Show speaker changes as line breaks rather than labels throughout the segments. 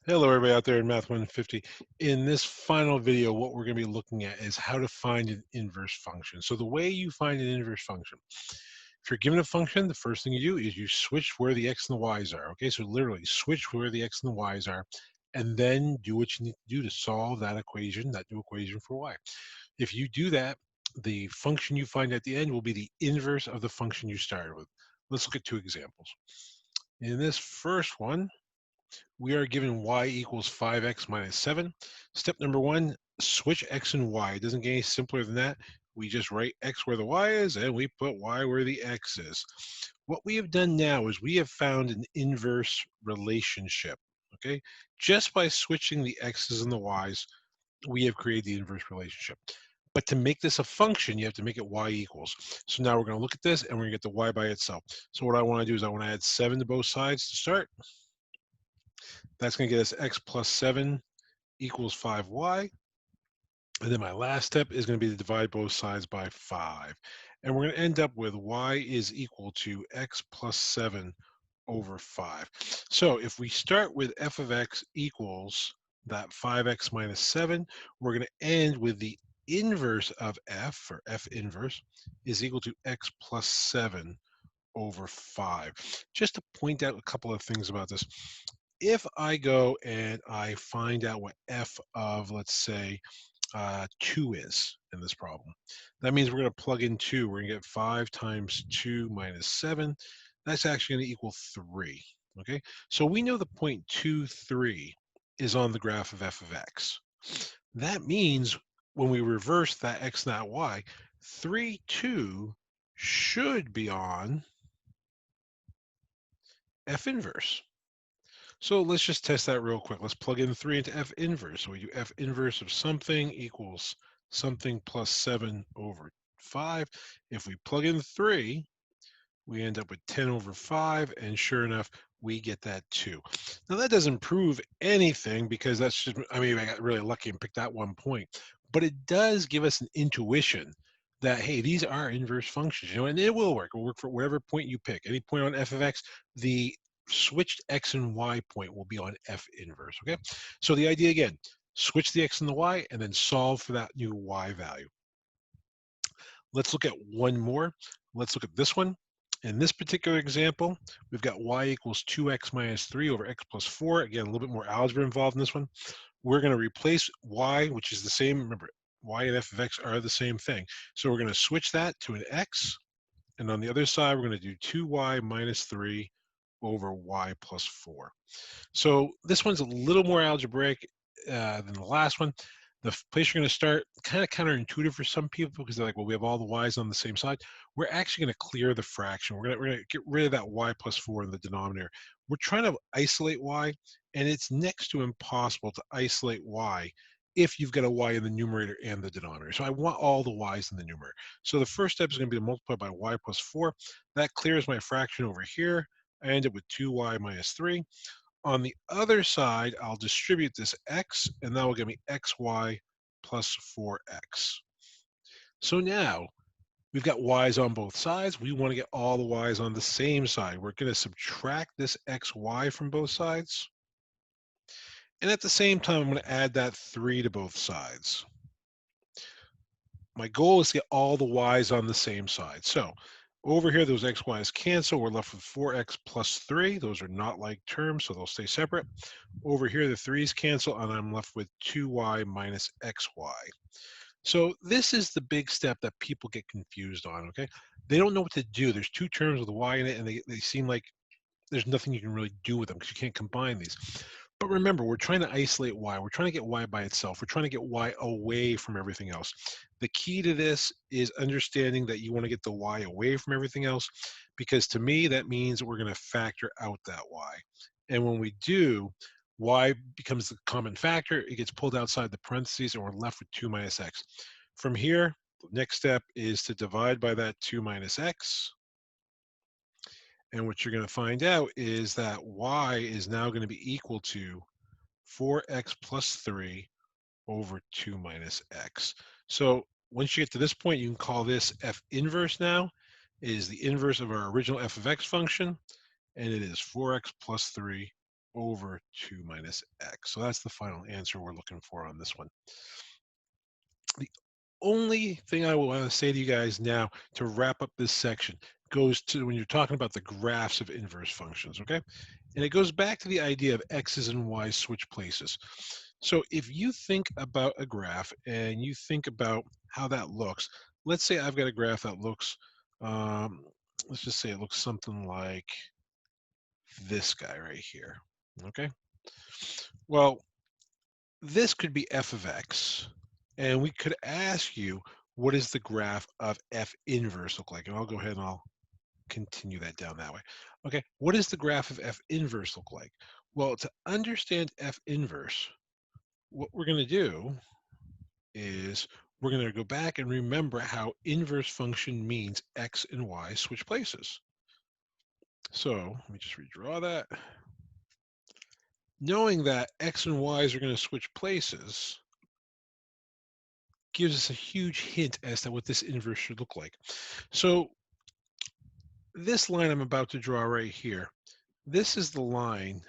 Hello, everybody out there in Math 150. In this final video, what we're going to be looking at is how to find an inverse function. So the way you find an inverse function, if you're given a function, the first thing you do is you switch where the x and the y's are. Okay, so literally switch where the x and the y's are, and then do what you need to do to solve that equation, that new equation for y. If you do that, the function you find at the end will be the inverse of the function you started with. Let's look at two examples. In this first one, we are given y equals 5x minus 7. Step number one, switch x and y. It doesn't get any simpler than that. We just write x where the y is, and we put y where the x is. What we have done now is we have found an inverse relationship. Okay, just by switching the x's and the y's, we have created the inverse relationship. But to make this a function, you have to make it y equals. So now we're going to look at this, and we're going to get the y by itself. So what I want to do is I want to add 7 to both sides to start. That's going to get us x plus 7 equals 5y. And then my last step is going to be to divide both sides by 5. And we're going to end up with y is equal to x plus 7 over 5. So if we start with f of x equals that 5x minus 7, we're going to end with the inverse of f, or f inverse, is equal to x plus 7 over 5. Just to point out a couple of things about this. If I go and I find out what f of, let's say, 2 is in this problem, that means we're going to plug in 2. We're going to get 5 times 2 minus 7. That's actually going to equal 3. Okay, so we know the point 2, 3 is on the graph of f of x. That means when we reverse that x, not y, 3, 2 should be on f inverse. So let's just test that real quick. Let's plug in 3 into f inverse. So we do f inverse of something equals something plus 7 over 5. If we plug in 3, we end up with 10 over 5, and sure enough, we get that 2. Now that doesn't prove anything because that's just, I mean, I got really lucky and picked that one point, but it does give us an intuition that, hey, these are inverse functions, and it will work. It will work for whatever point you pick. Any point on f of x, the switched x and y point will be on f inverse, okay? So the idea again, switch the x and the y and then solve for that new y value. Let's look at one more. Let's look at this one. In this particular example, we've got y equals 2x minus 3 over x plus 4. Again, a little bit more algebra involved in this one. We're going to replace y, which is the same. Remember, y and f of x are the same thing. So we're going to switch that to an x. And on the other side, we're going to do 2y minus 3 over y plus 4. So this one's a little more algebraic than the last one. The place you're going to start, kind of counterintuitive for some people because they're like, well, we have all the y's on the same side. We're actually going to clear the fraction. We're going to get rid of that y plus 4 in the denominator. We're trying to isolate y, and it's next to impossible to isolate y if you've got a y in the numerator and the denominator. So I want all the y's in the numerator. So the first step is going to be to multiply by y plus 4. That clears my fraction over here. I end up with 2y minus 3. On the other side, I'll distribute this x, and that will give me xy plus 4x. So now we've got y's on both sides. We want to get all the y's on the same side. We're going to subtract this xy from both sides. And at the same time, I'm going to add that 3 to both sides. My goal is to get all the y's on the same side. So over here, those x, y's cancel. We're left with 4x plus 3. Those are not like terms, so they'll stay separate. Over here, the 3's cancel, and I'm left with 2y minus xy. So this is the big step that people get confused on, okay? They don't know what to do. There's two terms with y in it, and they seem like there's nothing you can really do with them because you can't combine these. But remember, we're trying to isolate y. We're trying to get y by itself. We're trying to get y away from everything else. The key to this is understanding that you want to get the y away from everything else, because to me, that means we're going to factor out that y. And when we do, y becomes the common factor. It gets pulled outside the parentheses, and we're left with 2 minus x. From here, the next step is to divide by that 2 minus x. And what you're going to find out is that y is now going to be equal to 4x plus 3 over 2 minus x. So once you get to this point, you can call this f inverse now. It is the inverse of our original f of x function, and it is 4x plus 3 over 2 minus x. So that's the final answer we're looking for on this one. The only thing I want to say to you guys now to wrap up this section goes to when you're talking about the graphs of inverse functions, okay? And it goes back to the idea of x's and y's switch places. So if you think about a graph and you think about how that looks, let's say I've got a graph that looks, let's just say it looks something like this guy right here, okay? Well, this could be f of x, and we could ask you, what does the graph of f inverse look like? And I'll go ahead and I'll continue that down that way. Okay, what does the graph of f inverse look like? Well, to understand f inverse, what we're going to do is we're going to go back and remember how inverse function means x and y switch places. So let me just redraw that. Knowing that x and y's are going to switch places gives us a huge hint as to what this inverse should look like. So this line I'm about to draw right here, this is the line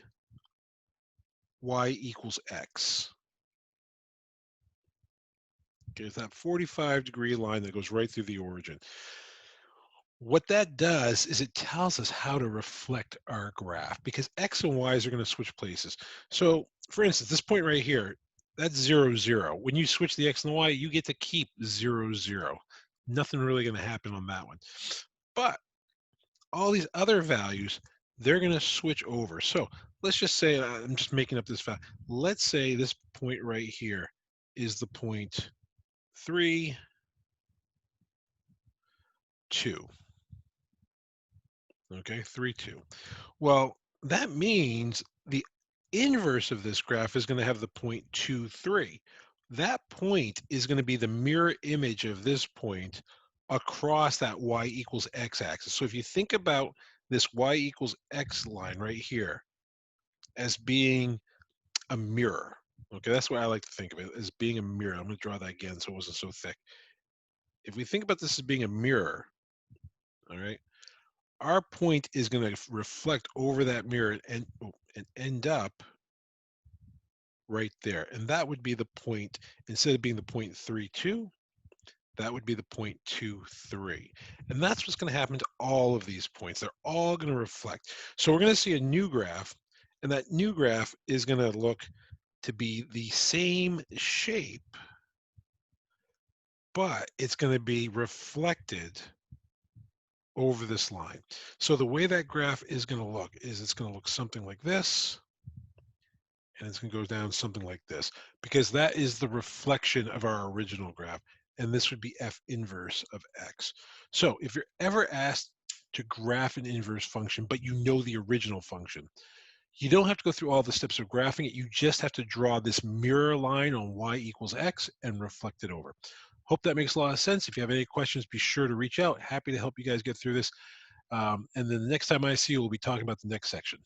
y equals x. Okay, it's that 45-degree line that goes right through the origin. What that does is it tells us how to reflect our graph because x and y's are going to switch places. So for instance, this point right here, that's 0, 0. When you switch the x and the y, you get to keep 0, 0. Nothing really going to happen on that one. But all these other values, they're going to switch over. So let's just say, I'm just making up this fact. Let's say this point right here is the point 3, 2. Okay, 3, 2. Well, that means the inverse of this graph is going to have the point 2, 3. That point is going to be the mirror image of this point across that y equals x axis. So if you think about this y equals x line right here as being a mirror, okay, that's what I like to think of it as being a mirror. I'm going to draw that again so it wasn't so thick. If we think about this as being a mirror, all right, our point is going to reflect over that mirror and end up right there. And that would be the point, instead of being the point 3, 2, that would be the point 2, 3. And that's what's going to happen to all of these points. They're all going to reflect. So we're going to see a new graph, and that new graph is going to look to be the same shape, but it's going to be reflected over this line. So the way that graph is going to look is it's going to look something like this, and it's going to go down something like this, because that is the reflection of our original graph, and this would be f inverse of x. So if you're ever asked to graph an inverse function, but you know the original function, you don't have to go through all the steps of graphing it. You just have to draw this mirror line on y equals x and reflect it over. Hope that makes a lot of sense. If you have any questions, be sure to reach out. Happy to help you guys get through this. And then the next time I see you, we'll be talking about the next section.